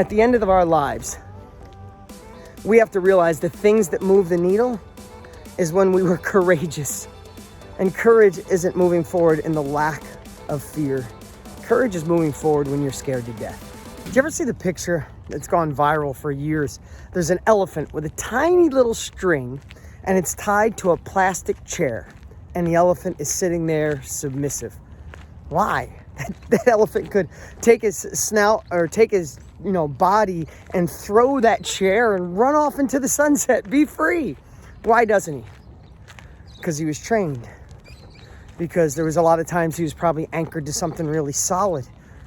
At the end of our lives, we have to realize the things that move the needle is when we were courageous. And courage isn't moving forward in the lack of fear. Courage is moving forward when you're scared to death. Did you ever see the picture that's gone viral for years? There's an elephant with a tiny little string, and it's tied to a plastic chair, and the elephant is sitting there submissive. Why? That elephant could take his snout or take his body and throw that chair and run off into the sunset, be free. Why doesn't he? Because he was trained. Because there was a lot of times he was probably anchored to something really solid,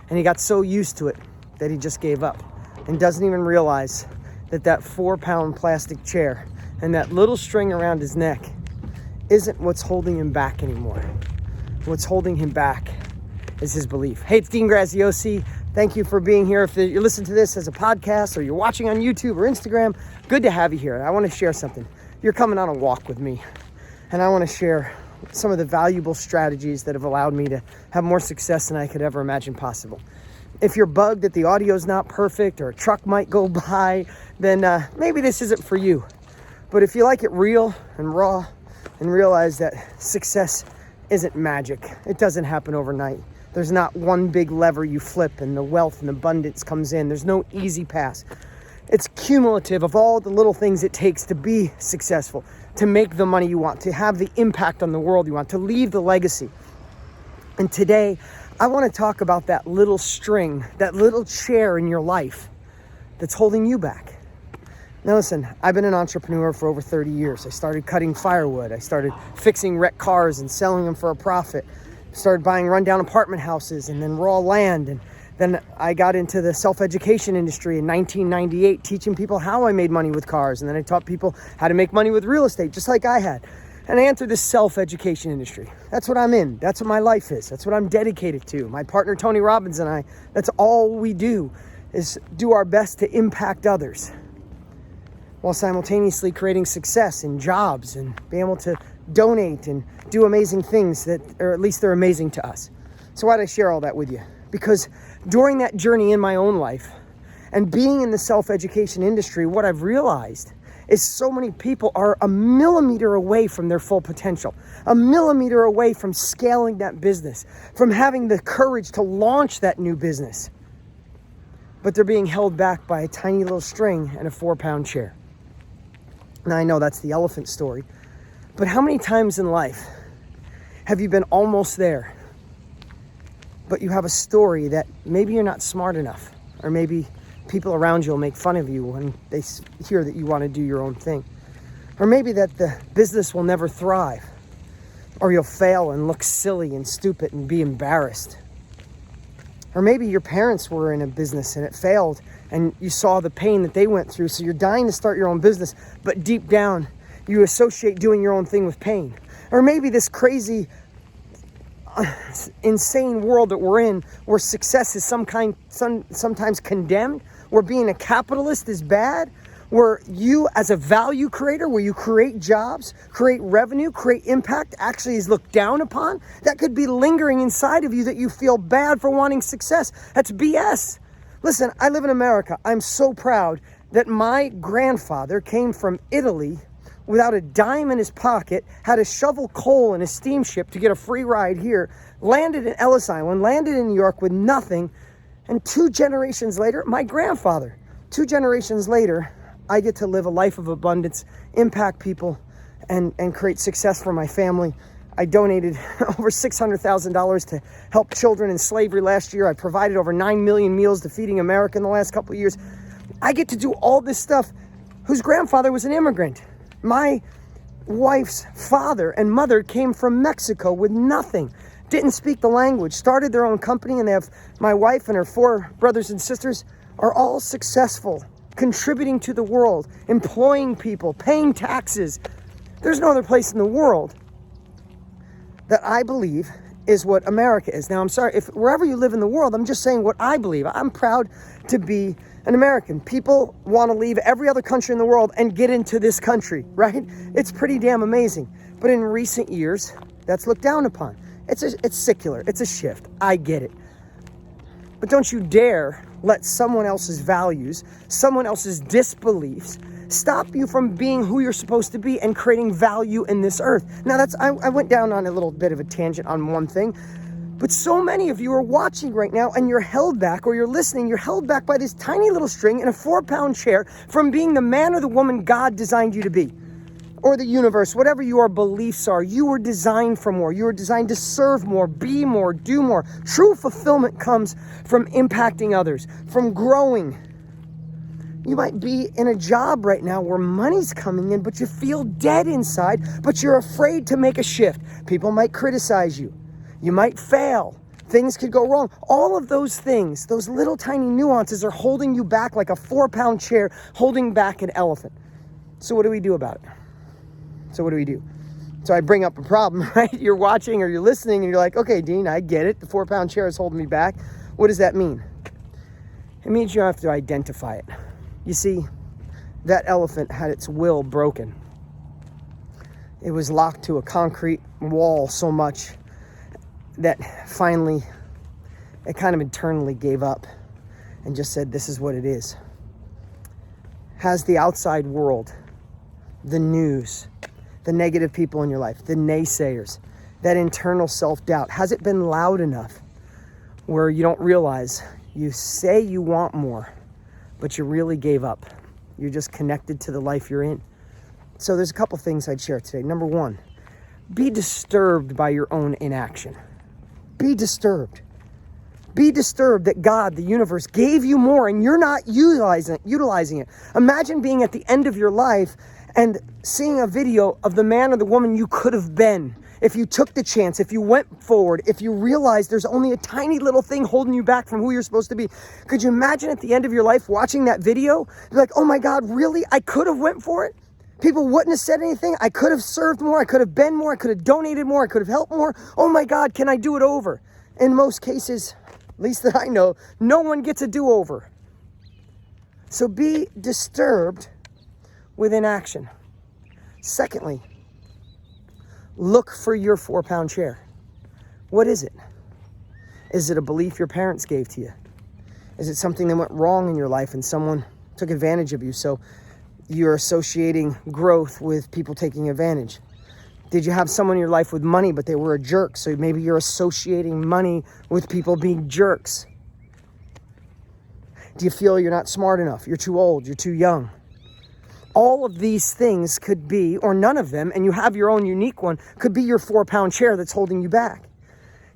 and he got so used to it that he just gave up and doesn't even realize that 4-pound plastic chair and that little string around his neck isn't what's holding him back anymore. What's holding him back is his belief. Hey, it's Dean Graziosi. Thank you for being here. If you're listening to this as a podcast or you're watching on YouTube or Instagram, good to have you here. I want to share something. You're coming on a walk with me, and I want to share some of the valuable strategies that have allowed me to have more success than I could ever imagine possible. If you're bugged that the audio's not perfect or a truck might go by, then maybe this isn't for you. But if you like it real and raw and realize that success isn't magic, it doesn't happen overnight. There's not one big lever you flip and the wealth and abundance comes in. There's no easy pass. It's cumulative of all the little things it takes to be successful, to make the money you want, to have the impact on the world you want, to leave the legacy. And today, I want to talk about that little string, that little chair in your life that's holding you back. Now listen, I've been an entrepreneur for over 30 years. I started cutting firewood. I started fixing wrecked cars and selling them for a profit. Started buying rundown apartment houses and then raw land. And then I got into the self-education industry in 1998, teaching people how I made money with cars. And then I taught people how to make money with real estate, just like I had. And I entered the self-education industry. That's what I'm in. That's what my life is. That's what I'm dedicated to. My partner, Tony Robbins, and I, that's all we do, is do our best to impact others while simultaneously creating success in jobs and being able to donate and do amazing things that, or at least they're amazing to us. So why did I share all that with you? Because during that journey in my own life and being in the self-education industry, what I've realized is so many people are a millimeter away from their full potential, a millimeter away from scaling that business, from having the courage to launch that new business. But they're being held back by a tiny little string and a 4-pound chair. Now I know that's the elephant story, but how many times in life have you been almost there, but you have a story that maybe you're not smart enough, or maybe people around you will make fun of you when they hear that you want to do your own thing, or maybe that the business will never thrive, or you'll fail and look silly and stupid and be embarrassed. Or maybe your parents were in a business and it failed and you saw the pain that they went through, so you're dying to start your own business, but deep down you associate doing your own thing with pain. Or maybe this crazy, insane world that we're in, where success is sometimes condemned, where being a capitalist is bad, where you as a value creator, where you create jobs, create revenue, create impact, actually is looked down upon. That could be lingering inside of you, that you feel bad for wanting success. That's BS. Listen, I live in America. I'm so proud that my grandfather came from Italy without a dime in his pocket, had to shovel coal in a steamship to get a free ride here, landed in Ellis Island, landed in New York with nothing, and 2 generations later, my grandfather, 2 generations later, I get to live a life of abundance, impact people, and create success for my family. I donated over $600,000 to help children in slavery last year. I provided over 9 million meals to Feeding America in the last couple of years. I get to do all this stuff whose grandfather was an immigrant. My wife's father and mother came from Mexico with nothing, didn't speak the language, started their own company, and they have, my wife and her 4 brothers and sisters are all successful, contributing to the world, employing people, paying taxes. There's no other place in the world that I believe is what America is. Now, I'm sorry, if wherever you live in the world, I'm just saying what I believe. I'm proud to be an American. People want to leave every other country in the world and get into this country, right? It's pretty damn amazing. But in recent years, that's looked down upon. It's secular. It's a shift. I get it. But don't you dare let someone else's values, someone else's disbeliefs stop you from being who you're supposed to be and creating value in this earth. Now I went down on a little bit of a tangent on one thing, but so many of you are watching right now and you're held back, or you're listening, you're held back by this tiny little string in a 4-pound chair from being the man or the woman God designed you to be. Or the universe, whatever your beliefs are, you were designed for more. You were designed to serve more, be more, do more. True fulfillment comes from impacting others, from growing. You might be in a job right now where money's coming in, but you feel dead inside, but you're afraid to make a shift. People might criticize you. You might fail. Things could go wrong. All of those things, those little tiny nuances are holding you back like a 4-pound chair holding back an elephant. So what do we do about it? So I bring up a problem, right? You're watching or you're listening and you're like, okay, Dean, I get it. The 4-pound chair is holding me back. What does that mean? It means you have to identify it. You see, that elephant had its will broken. It was locked to a concrete wall so much that finally it kind of internally gave up and just said, this is what it is. Has the outside world, the news, the negative people in your life, the naysayers, that internal self-doubt, has it been loud enough where you don't realize you say you want more, but you really gave up? You're just connected to the life you're in. So there's a couple things I'd share today. Number one, be disturbed by your own inaction. Be disturbed. Be disturbed that God, the universe, gave you more and you're not utilizing it. Imagine being at the end of your life and seeing a video of the man or the woman you could have been if you took the chance, if you went forward, if you realized there's only a tiny little thing holding you back from who you're supposed to be. Could you imagine at the end of your life watching that video? You're like, oh my God, really? I could have went for it? People wouldn't have said anything. I could have served more. I could have been more. I could have donated more. I could have helped more. Oh my God, can I do it over? In most cases, at least that I know, no one gets a do-over. So be disturbed with inaction. Secondly, look for your 4-pound chair. What is it? Is it a belief your parents gave to you? Is it something that went wrong in your life and someone took advantage of you? So you're associating growth with people taking advantage. Did you have someone in your life with money, but they were a jerk? So maybe you're associating money with people being jerks. Do you feel you're not smart enough? You're too old, you're too young. All of these things could be, or none of them, and you have your own unique one, could be your 4-pound chair that's holding you back.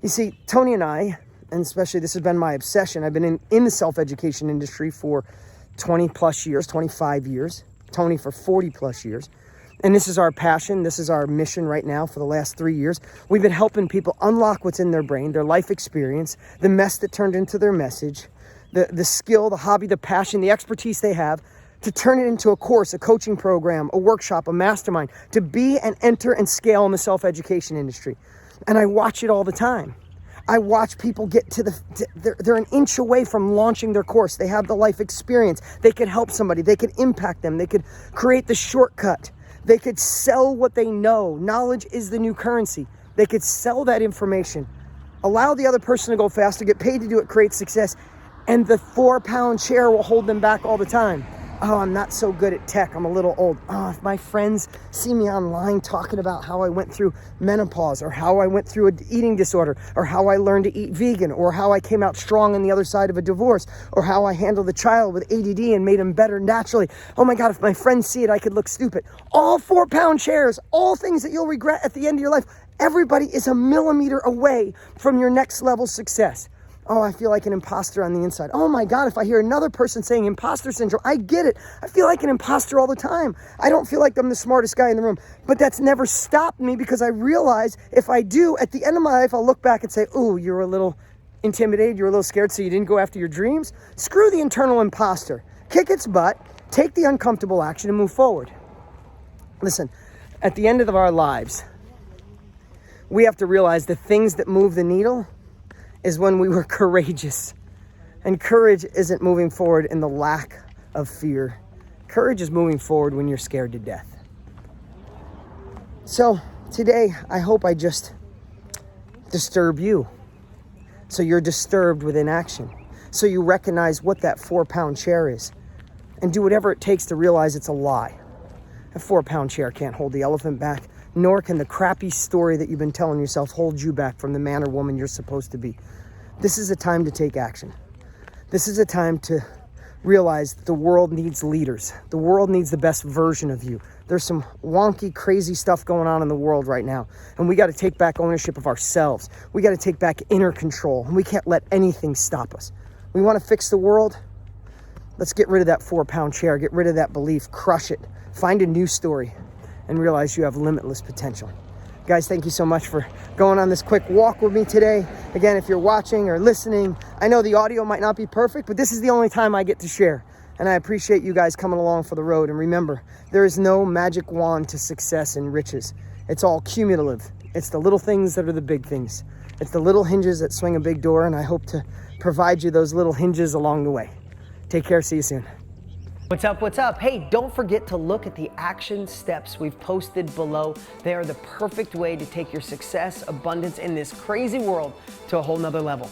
You see, Tony and I, and especially this has been my obsession, I've been in the self-education industry for 20 plus years, 25 years, Tony for 40 plus years. And this is our passion. This is our mission right now for the last 3 years. We've been helping people unlock what's in their brain, their life experience, the mess that turned into their message, the skill, the hobby, the passion, the expertise they have, to turn it into a course, a coaching program, a workshop, a mastermind, to be and enter and scale in the self-education industry. And I watch it all the time. I watch people get to they're an inch away from launching their course. They have the life experience. They could help somebody. They could impact them. They could create the shortcut. They could sell what they know. Knowledge is the new currency. They could sell that information. Allow the other person to go faster, get paid to do it, create success, and the 4-pound chair will hold them back all the time. Oh, I'm not so good at tech. I'm a little old. Oh, if my friends see me online talking about how I went through menopause, or how I went through an eating disorder, or how I learned to eat vegan, or how I came out strong on the other side of a divorce, or how I handled a child with ADD and made him better naturally. Oh my God, if my friends see it, I could look stupid. All 4-pound chairs, all things that you'll regret at the end of your life. Everybody is a millimeter away from your next level success. Oh, I feel like an imposter on the inside. Oh my God, if I hear another person saying imposter syndrome, I get it. I feel like an imposter all the time. I don't feel like I'm the smartest guy in the room. But that's never stopped me, because I realize if I do, at the end of my life, I'll look back and say, oh, you're a little intimidated, you're a little scared, so you didn't go after your dreams. Screw the internal imposter. Kick its butt, take the uncomfortable action, and move forward. Listen, at the end of our lives, we have to realize the things that move the needle is when we were courageous. And courage isn't moving forward in the lack of fear. Courage is moving forward when you're scared to death. So today, I hope I just disturb you, so you're disturbed with inaction. so you recognize what that 4-pound chair is and do whatever it takes to realize it's a lie. A 4-pound chair can't hold the elephant back, nor can the crappy story that you've been telling yourself hold you back from the man or woman you're supposed to be. This is a time to take action. This is a time to realize that the world needs leaders. The world needs the best version of you. There's some wonky, crazy stuff going on in the world right now, and we got to take back ownership of ourselves. We got to take back inner control, and we can't let anything stop us. We want to fix the world. Let's get rid of that 4-pound chair, get rid of that belief, crush it, find a new story, and realize you have limitless potential. Guys, thank you so much for going on this quick walk with me today. Again, if you're watching or listening, I know the audio might not be perfect, but this is the only time I get to share. And I appreciate you guys coming along for the road. And remember, there is no magic wand to success and riches. It's all cumulative. It's the little things that are the big things. It's the little hinges that swing a big door, and I hope to provide you those little hinges along the way. Take care. See you soon. What's up? What's up? Hey, don't forget to look at the action steps we've posted below. They are the perfect way to take your success, abundance in this crazy world to a whole nother level.